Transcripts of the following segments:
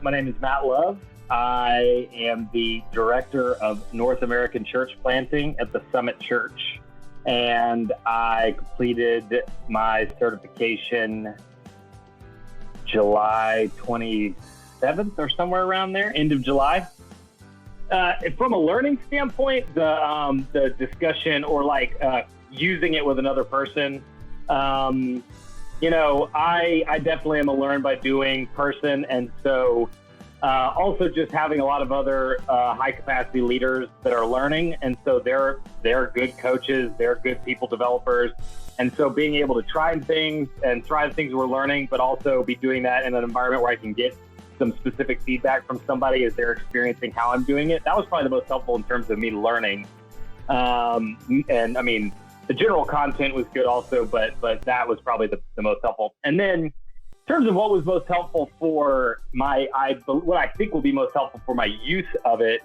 My name is Matt Love. I am the Director of North American Church Planting at the Summit Church. And I completed my certification July 27th or somewhere around there, end of July. From a learning standpoint, the discussion or using it with another person, I definitely am a learn by doing person. And so also just having a lot of other high capacity leaders that are learning. And so they're good coaches, they're good people developers. And so being able to try things we're learning, but also be doing that in an environment where I can get some specific feedback from somebody as they're experiencing how I'm doing it. That was probably the most helpful in terms of me learning. And I mean, the general content was good also, but that was probably the most helpful. And then in terms of what was most helpful for what I think will be most helpful for my use of it,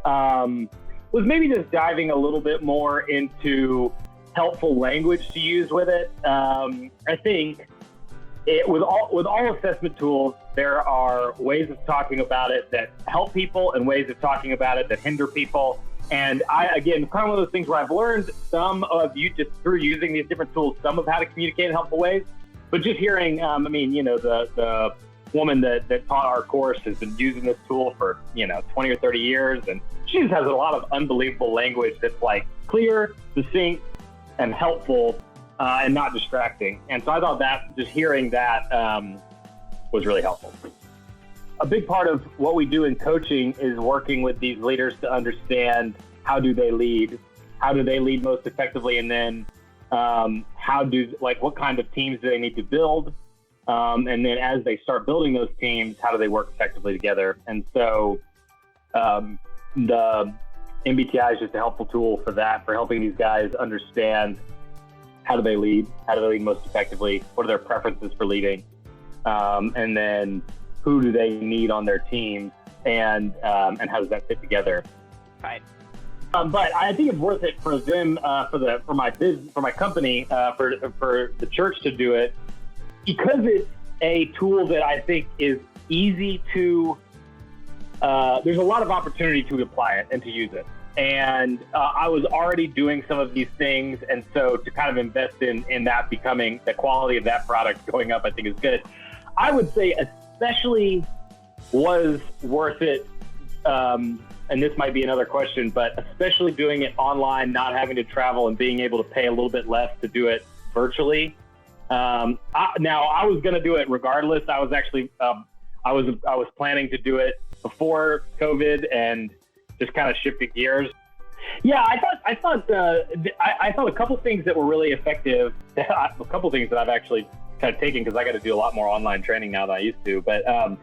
was maybe just diving a little bit more into helpful language to use with it. I think with all assessment tools, there are ways of talking about it that help people and ways of talking about it that hinder people. And again, kind of one of those things where I've learned some of you just through using these different tools, some of how to communicate in helpful ways. But just hearing, the woman that taught our course has been using this tool for, 20 or 30 years. And she just has a lot of unbelievable language that's clear, succinct, and helpful, and not distracting. And so I thought that just hearing that was really helpful. A big part of what we do in coaching is working with these leaders to understand how do they lead most effectively, and then what kind of teams do they need to build, and then as they start building those teams, how do they work effectively together? And so the MBTI is just a helpful tool for that, for helping these guys understand how do they lead most effectively, what are their preferences for leading, and then who do they need on their team, and how does that fit together? Right. But I think it's worth it for them, for my business, for my company, for the church to do it, because it's a tool that I think is easy to. There's a lot of opportunity to apply it and to use it. And I was already doing some of these things, and so to kind of invest in that becoming the quality of that product going up, I think is good. I would say especially was worth it, and this might be another question, but especially doing it online, not having to travel and being able to pay a little bit less to do it virtually. Now I was going to do it regardless. I was actually, I was planning to do it before COVID and just kind of shifted gears. Yeah, I thought a couple things that were really effective. A couple things that I've actually kind of taken, because I got to do a lot more online training now than I used to. But a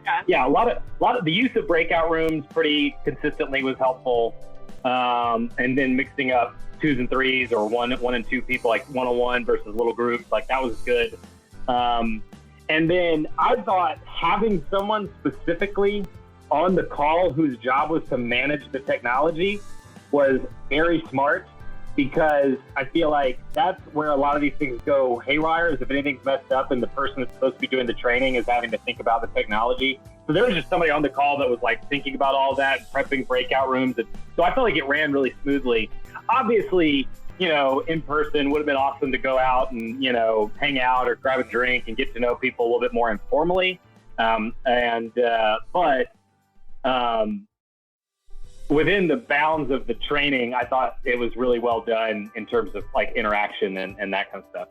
lot of the use of breakout rooms pretty consistently was helpful. And then mixing up 2s and 3s or one and 2 people, like one-on-one versus little groups, that was good. And then I thought having someone specifically on the call whose job was to manage the technology was very smart, because I feel like that's where a lot of these things go haywire, is if anything's messed up and the person that's supposed to be doing the training is having to think about the technology. So there was just somebody on the call that was thinking about all that, prepping breakout rooms. And so I felt like it ran really smoothly. Obviously, in person would have been awesome to go out and, hang out or grab a drink and get to know people a little bit more informally. Within the bounds of the training, I thought it was really well done in terms of interaction and that kind of stuff.